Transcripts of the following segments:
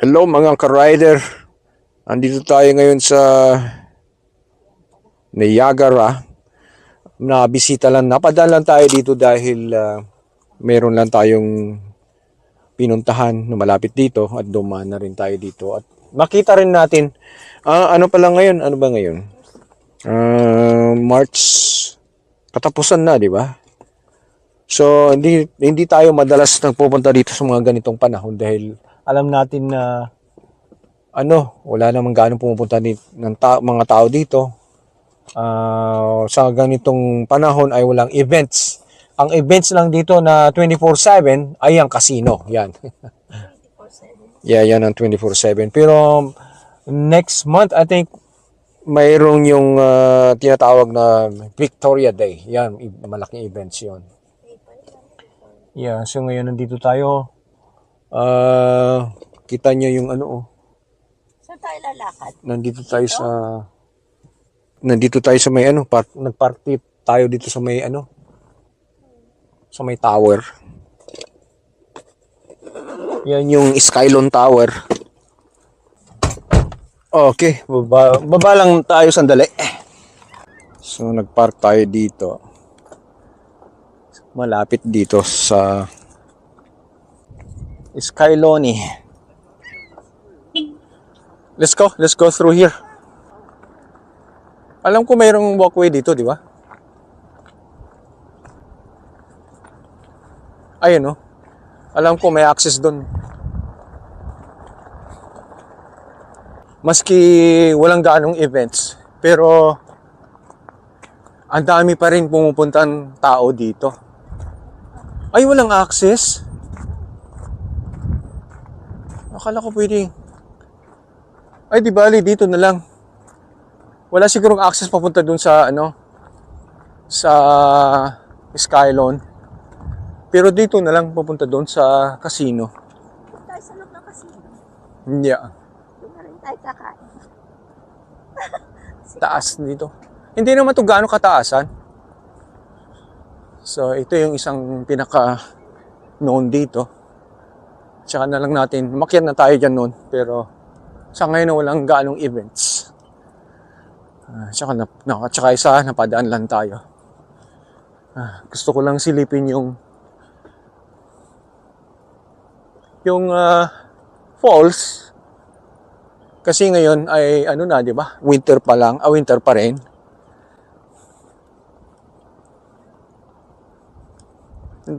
Hello mga ka-rider. Andito tayo ngayon sa Niagara. Nabisita lang, napadaan lang tayo dito dahil meron lang tayong pinuntahan na malapit dito at dumaan na rin tayo dito. At makita rin natin, ano pala ngayon? Ano ba ngayon? March, katapusan na, di ba? So, hindi tayo madalas nagpupunta dito sa mga ganitong panahon dahil alam natin na wala namang gaano pumupunta ng mga tao dito. Sa ganitong panahon ay walang events. Ang events lang dito na 24/7 ay ang casino. Yan. Yeah, yan ang 24/7. Pero next month, I think, mayroong yung tinatawag na Victoria Day. Yan, malaking events yon. Yeah, so ngayon nandito tayo. Kita nyo yung Saan tayo lalakad? Nandito tayo sa may nagparty tayo dito sa may sa may tower. Yan yung Skylon Tower. Okay, baba lang tayo sandali. So nagpark tayo dito. Malapit dito sa Skyloni. Let's go through here. Alam ko mayroong walkway dito, di ba? Ayun, no? Alam ko may access doon. Maski walang gaanong events, pero ang dami pa rin pumupuntang tao dito. Ay, walang access? Akala ko pwede. Ay, di bali, dito na lang. Wala sigurong access papunta dun sa sa Skylon. Pero dito na lang papunta dun sa casino. Doon tayo sa loob ng casino. Yeah. Doon na rin tayo kakain. Taas dito. Hindi naman ito gaano kataasan. So, ito yung isang pinaka known dito. Tsaka na lang natin, makyat na tayo dyan noon. Pero sa ngayon walang gaanong events. Tsaka isa, napadaan lang tayo. Gusto ko lang silipin yung falls. Kasi ngayon ay di ba? Winter pa lang, winter pa rin.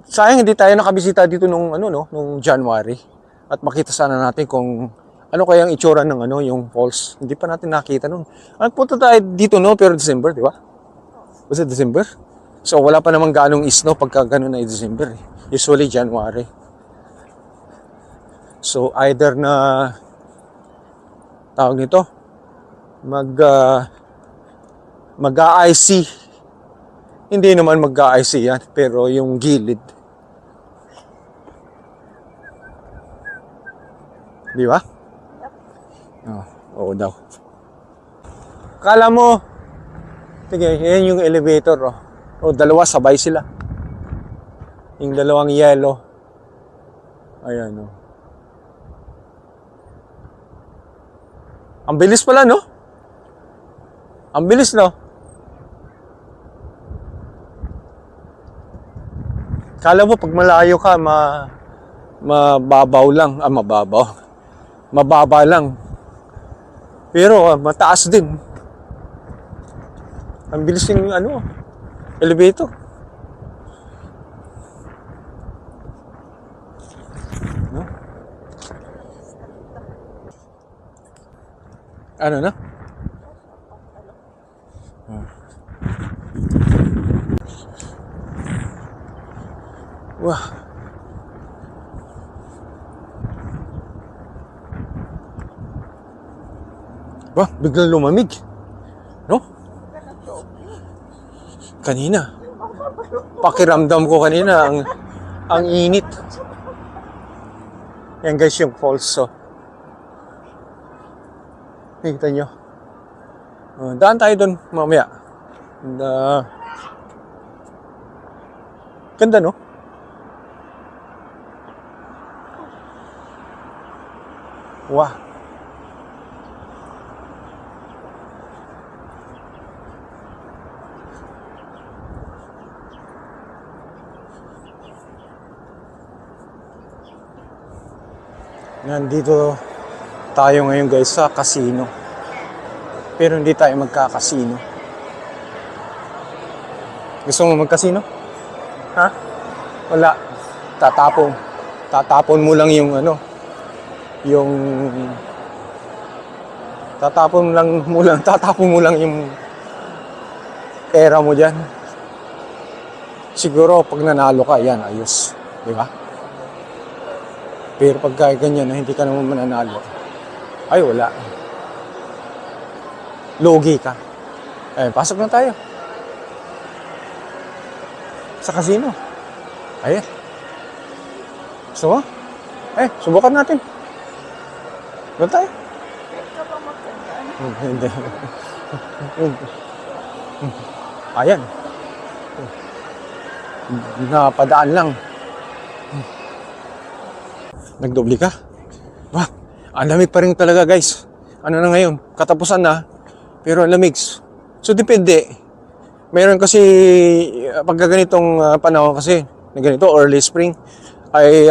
Sayang hindi tayo nakabisita dito nung January. At makita sana natin kung ano kaya ang itsura ng yung falls. Hindi pa natin nakita noon. Punta tayo dito pero December, di ba? Was it December? So wala pa namang ganong snow pagka gano'n ay December. Usually January. So either na tawag nito mag-IC. Hindi naman mag-IC yan, pero yung gilid. Di ba? Oo daw. Kala mo, sige, yan yung elevator. Dalawa, sabay sila. Yung dalawang yellow. Ayan, Ang bilis pala, no? Ang bilis, no? Kala mo, pag malayo ka, mababaw lang. Mababa lang. Pero mataas din. Ang bilis yung elevator. No? Ano na? Wah. Ba, biglang lumamig. No? Kanina. Pakiramdam ko kanina ang init. Yan guys yung falls. Nakita nyo. Daan tayo doon mamaya. Ganda, no? Wah. Nandito tayo ngayon guys sa casino. Pero hindi tayo magka-casino. Gusto mo mag-casino? Ha? Wala. Tatapon mo lang yung ano, yung tatapon mo lang yung pera mo diyan. Siguro pag nanalo ka, yan ayos, di ba? Pero pagka ganyan na hindi ka naman mananalo, ay wala. Logi ka. Eh, pasok na tayo. Sa casino. Ayan. Gusto mo? Eh, subukan natin. Doon tayo. Ito ba magandaan? Hindi. Ayan. Napadaan lang. Nagdoble ka? Wah, ang lamig pa rin talaga guys. Ano na ngayon? Katapusan na. Pero ang lamig. So depende. Meron kasi pagka ganitong panahon kasi na ganito early spring ay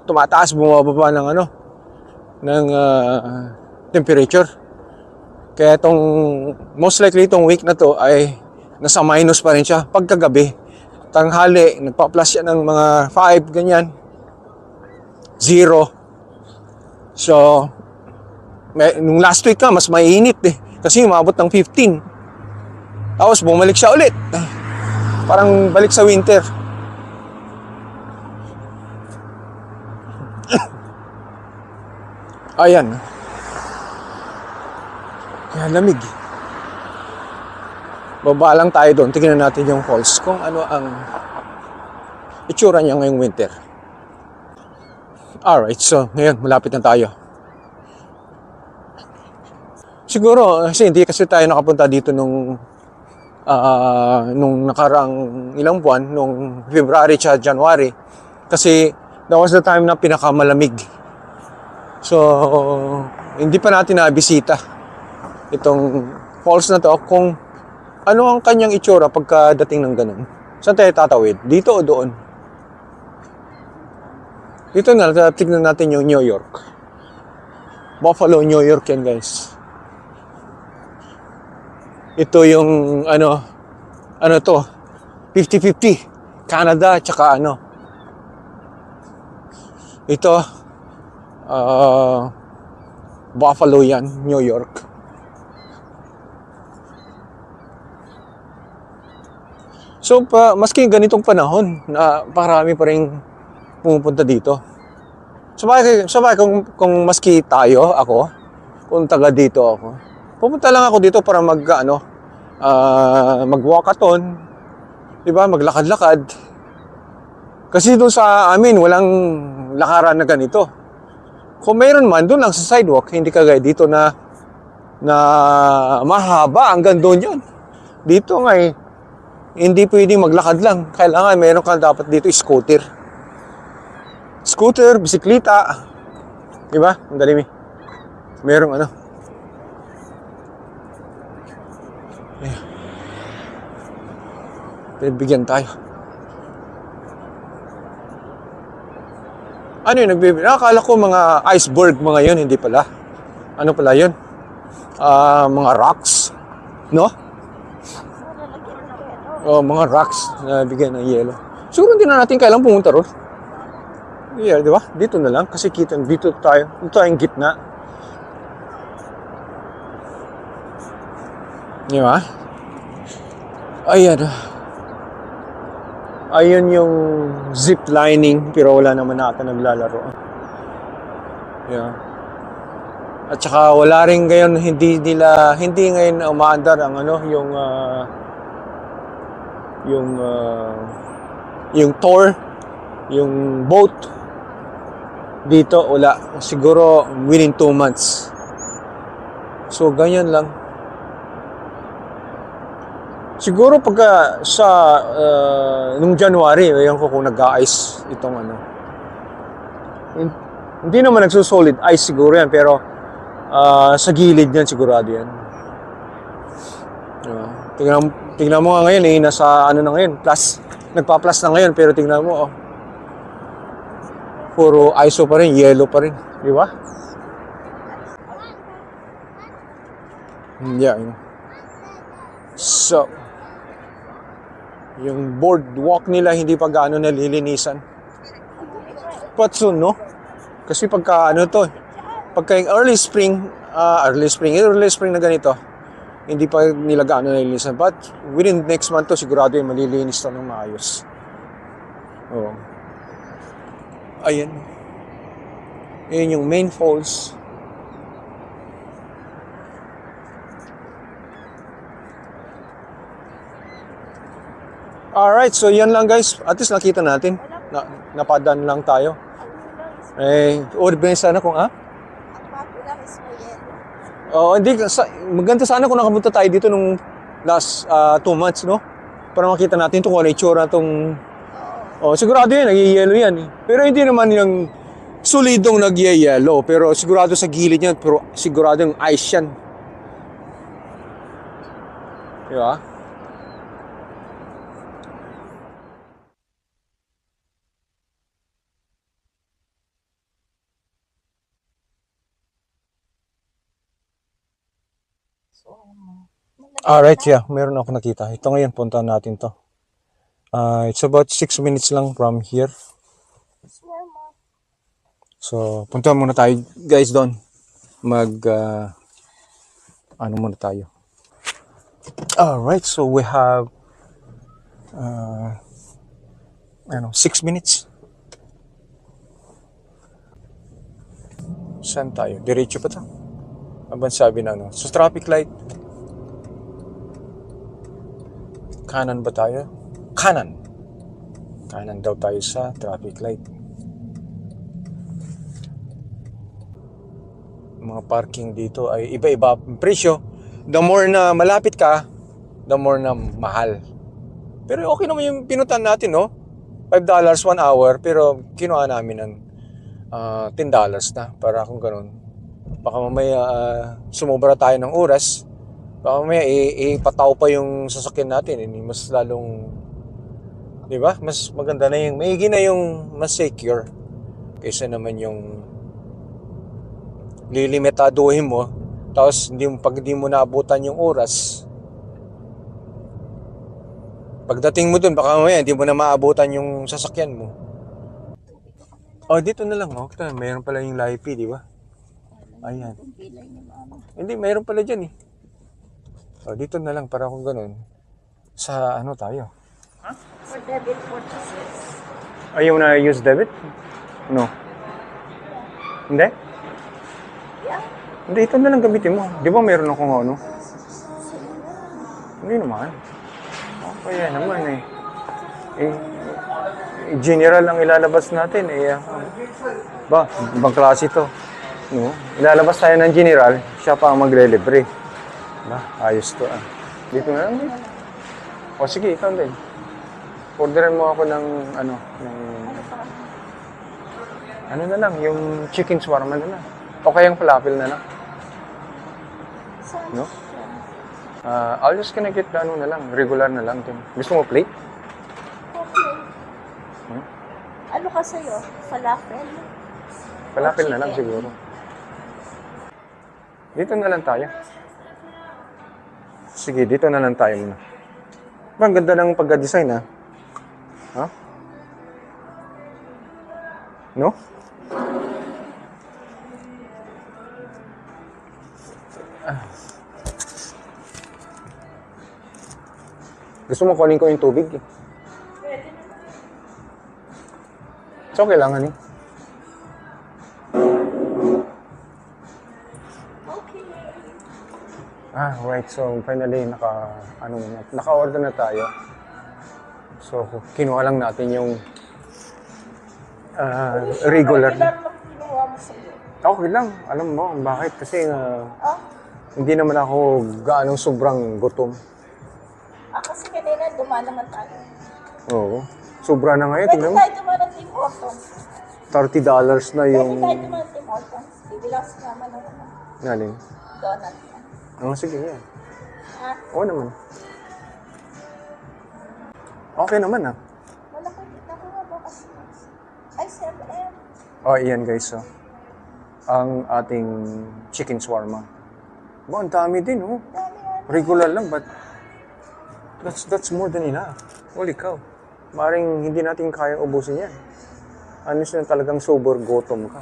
tumataas, bumababa ng ng temperature. Kaya itong most likely itong week na to ay nasa minus pa rin siya pagkagabi. Tanghali, nagpa-plus siya ng mga 5 ganyan. 0. So nung last week ka mas mainit eh kasi umabot ng 15. Tapos bumalik siya ulit. Parang balik sa winter. Ayan. Kaya lamig. Baba lang tayo doon. Tingnan natin yung falls kung ano ang itsura niya ngayong winter. Alright, so ngayon malapit na tayo. Siguro kasi hindi kasi tayo nakapunta dito nung nakaraang ilang buwan, nung February at January. Kasi that was the time na pinakamalamig. So, hindi pa natin nabisita itong falls na to kung ano ang kanyang itsura pagkadating ng ganun. Saan tayo tatawid? Dito o doon? Dito na, tignan natin yung New York. Buffalo, New York yan guys. Ito yung ano to, 50-50, Canada tsaka ito, Buffalo yan, New York. So, maski ganitong panahon, na parami pa rin pumupunta dito. Sabay kung maski ako, kung taga dito ako, pupunta lang ako dito para mag-walkathon, di ba? Maglakad-lakad. Kasi doon sa amin, walang lakaran na ganito. Kung mayroon man, doon lang sa sidewalk, hindi kagaya dito na mahaba hanggang doon yun. Dito nga hindi pwedeng maglakad lang. Kailangan mayroon ka dapat dito scooter. Scooter, bisikleta. Di ba? Ang dali merong bigyan tayo. Ano yun? Nakakala ko mga iceberg mga yun. Hindi pala. Ano pala yun? Mga rocks. No? Oh, mga rocks na bigyan ng yelo. Siguro hindi na natin kailang pumunta ron. Yeah, di ba? Dito na lang. Kasi kita dito tayo. Dito tayong gitna. Di ba? Ayan. Ayun yung zip lining, pero wala naman ata naglalaro. Yeah. At saka wala rin ngayon, hindi ngayon umaandar ang yung tour, yung boat dito, wala. Siguro within 2 months. So ganyan lang. Siguro pagka sa nung January, ayan ko kung nag-a-ice itong Hindi naman nagsusolid ice siguro yan, pero sa gilid yan sigurado yan. Tingnan mo nga ngayon nasa ano na ngayon, plus. Nagpa-plus na ngayon, pero tingnan mo, puro ISO pa rin, yellow pa rin. Di ba? Yeah. So, yung boardwalk nila hindi pa gaano nalilinisan. But soon, no? Kasi pagka pagka yung early spring na ganito, hindi pa nila gaano nalilinisan. But within next month to, sigurado yung malilinis to ng maayos. Oo. Ayan. Ayan yung main falls. Alright, so yan lang guys. At least nakita natin. Napadaan lang tayo. Order sana kung Ang popular is Mayet. hindi. Maganda sana kung nakapunta tayo dito nung last 2 months, no? Para makita natin kung ano itsura itong... sigurado yan, nag-yellow yan. Pero hindi naman yung solidong nag-yellow. Pero sigurado sa gilid yan, pero sigurado yung ice yan. Diba? Alright, yeah. Meron ako nakita. Ito ngayon, puntahan natin to. It's about 6 minutes lang from here. So, puntahan muna tayo, guys, doon. Ano muna tayo. Alright, so we have 6 minutes. Saan tayo? Diretso pa to? Abang sabi na sa traffic light. Kanan ba tayo? Kanan daw tayo sa traffic light. Mga parking dito ay iba-iba ang presyo. The more na malapit ka, the more na mahal. Pero okay naman yung pinutan natin, no? $5 1 hour, pero kinuha namin ng $10 na para kung ganun. Baka mamaya sumobra tayo ng oras. Baka mamaya ipataw pa yung sasakyan natin. Mas lalong, di ba? Mas maganda na yung, maigi na yung mas secure. Kaysa naman yung lilimitaduhin mo. Tapos pag hindi mo naabutan yung oras, pagdating mo dun, baka mamaya hindi mo na maabutan yung sasakyan mo. Dito na lang. Mayroon pala yung Life, di ba? Ayan. Hindi, mayroon pala dyan eh. Dito na lang para kung ganun. Sa ano tayo? For debit purchases. Ayaw na use debit? No. Hindi? Yeah. Hindi, ito na lang gamitin mo. Di ba mayroon akong ano? Hindi naman. Kaya naman eh. General ang ilalabas natin eh. Ibang klase to. No? Ilalabas tayo ng general, siya pa ang magre-libre. Ayos to Dito na lang. Sige, ikaw din. Orderan mo ako ng ano na lang, yung chicken shawarma na lang. O kayang falafel na lang. No? I'll just gonna get na lang, regular na lang. Gusto mo plate? Okay. Ano ka sa'yo? Falafel? Falafel na lang siguro. Dito na lang tayo. Sige, dito na lang tayo muna. Ang ganda ng pagka-design, ha? No? Gusto mo kunin ko yung tubig? It's okay lang, honey. Right. So, finally, naka-order na tayo. So, kinuha lang natin yung regular. Okay lang. Alam mo, bakit? Kasi hindi naman ako gaanong sobrang gutom. Kasi kanina dumaan naman tayo. Oo. Sobra na ngayon. Pwede Tingnan mo. tayo dumaan ng Tim Hortons. $30 na Pwede yung... tayo naman Tim Hortons. Bibilang si mama ng Galing. donut na. Sige yan. Ha? Oo naman. Okay naman Malaki. Naku nga ba kasi? Ay, 7M. Iyan guys. Ang ating chicken shawarma. Ang dami din Dami nga. Regular lang, but that's more than enough. Holy cow. Maring hindi natin kaya ubusin yan. Anis na talagang sober gutom ka.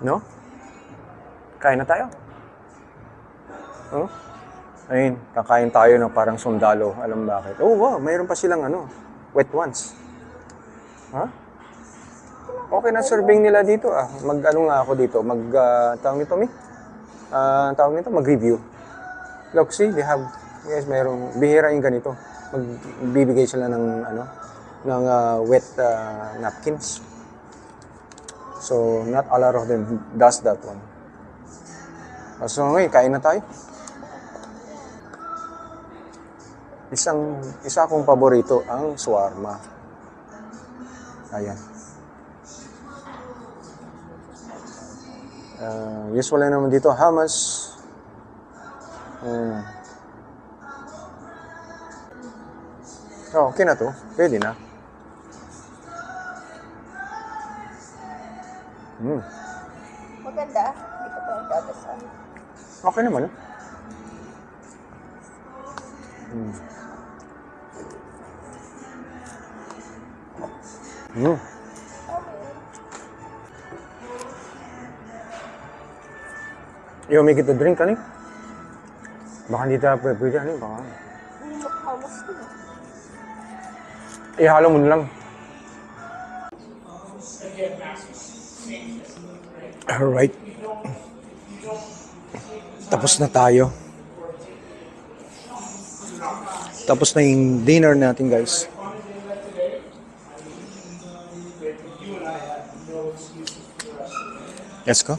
No? Kain na tayo? Huh? Ayun, kakain tayo ng parang sundalo. Alam bakit? Oh, wow, mayroon pa silang wet ones. Ha? Okay na serving nila dito Mag-ano nga ako dito, tawag nito, tawag nito, mag-review. Look, see, they have, yes, mayroong, bihira yung ganito. Magbibigay sila ng, wet napkins. So, not a lot of them does that one. So, ngayon, kain na tayo. Isa akong paborito, ang shawarma. Ayan. Usually naman dito, hummus. Okay na to. Pwede na. Maganda. Hindi ko pa yung dadasal. Okay naman. You want me get the drink, Kaning? Baka hindi tayo pwede, baka. Hindi mo kawas ko. Ihalo mo na lang. Alright. Tapos na tayo. Tapos na yung dinner natin, guys. Let's go.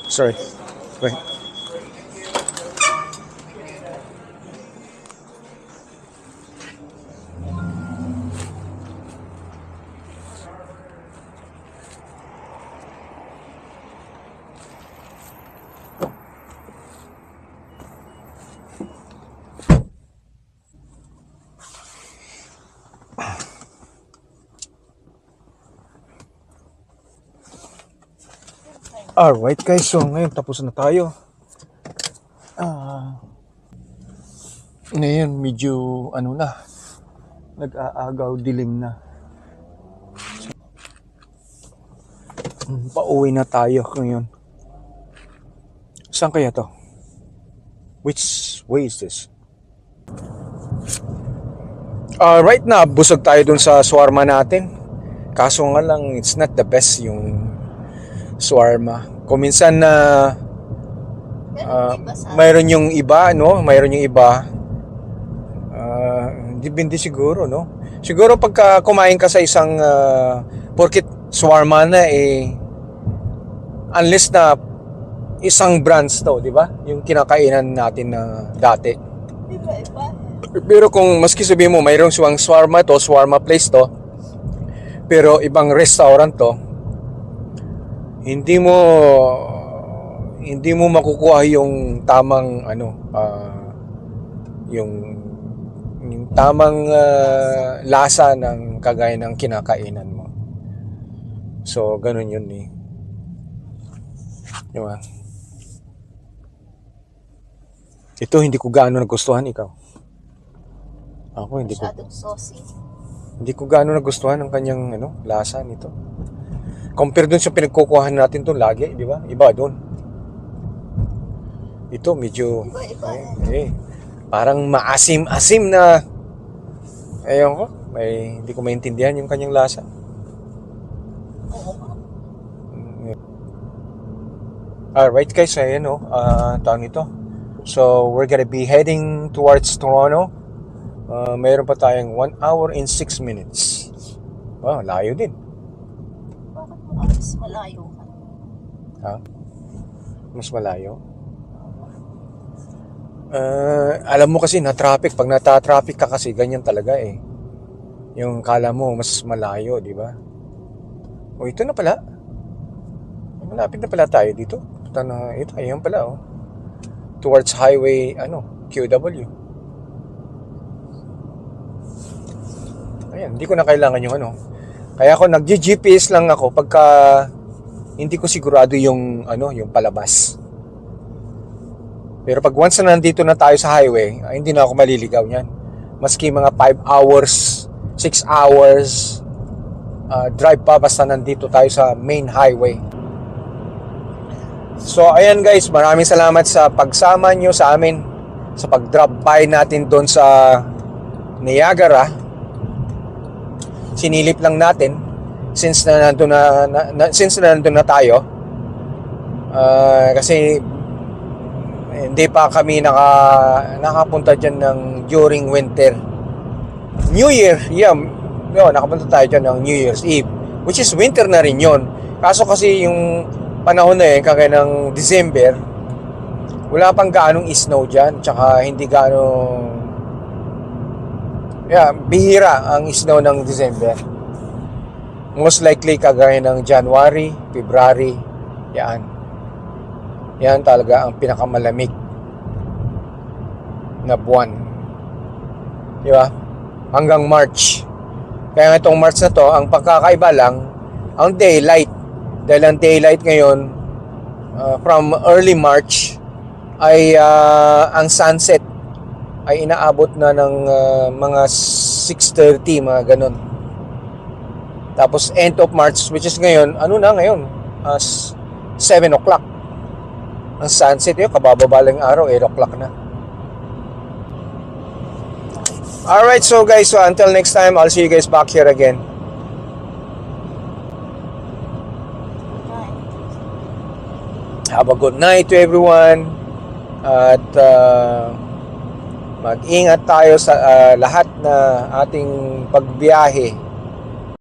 Sorry. Wait. Alright guys, so ngayon tapos na tayo. Ngayon medyo nag-aagaw, dilim na. Pauwi na tayo ngayon. Saan kaya to? Which way is this? Right na, busog tayo dun sa shawarma natin. Kaso nga lang, it's not the best yung shawarma. Kung minsan na mayroon yung iba, no? Mayroon yung iba. Depende siguro, no? Siguro pagka kumain ka sa isang porkit shawarma na unless na isang brands to, di ba? Yung kinakainan natin na dati. Iba-iba. Pero kung maski sabihin mo mayroong shawarma to, shawarma place to, pero ibang restaurant to, hindi mo makukuha yung tamang yung tamang lasa ng kagaya ng kinakainan mo. So ganun yun diba? Ito hindi ko gaano nagustuhan, ikaw. Ako hindi ko. Masyadong saucy. Hindi ko gaano nagustuhan ang kanyang lasa nito. Compare dun sa pinagkukuhan natin to lagi, di ba? Iba doon. Ito medyo Iba-iba. parang maasim-asim na ayun ko, hindi ko maintindihan yung kanyang lasa. Oo. Alright guys, ayan taon ito. So we're gonna be heading towards Toronto. Mayroon pa tayong 1 hour and 6 minutes. Wow, layo din. Bakit mo Mas malayo ka. Ha? Mas malayo? Alam mo kasi na traffic, pag nata-traffic ka kasi ganyan talaga eh. Yung kala mo mas malayo, di ba? O ito na pala. Malapit na pala tayo dito. Ito na, ito, ayan pala oh. Towards highway, QW. Ayan, hindi ko na kailangan yung Kaya ako nag-GPS lang ako pagka hindi ko sigurado yung yung palabas. Pero pag once na nandito na tayo sa highway, hindi na ako maliligaw niyan. Maski mga 5 hours, 6 hours drive pa basta nandito tayo sa main highway. So ayan guys, maraming salamat sa pagsama nyo sa amin sa pag-drop by natin doon sa Niagara. Sinilip lang natin since na nandun na tayo. Kasi hindi pa kami nakapunta dyan during winter. New Year, nakapunta tayo dyan ng New Year's Eve, which is winter na rin yun. Kaso kasi yung panahon na kagaya ng December, wala pang gaanong snow dyan, tsaka hindi gaanong bihira ang snow ng December. Most likely kagaya ng January, February, yan talaga ang pinakamalamig na buwan. Di ba? Hanggang March. Kaya itong March na to, ang pagkakaiba lang, ang daylight. Dahil ang daylight ngayon, from early March, ay ang sunset ay inaabot na ng mga 6:30, mga ganun. Tapos end of March, which is ngayon, 7 o'clock. Ang sunset yun, kabababa lang araw, 8 o'clock na. Alright, so guys, so until next time, I'll see you guys back here again. Have a good night to everyone. At mag-ingat tayo sa lahat na ating pagbiyahe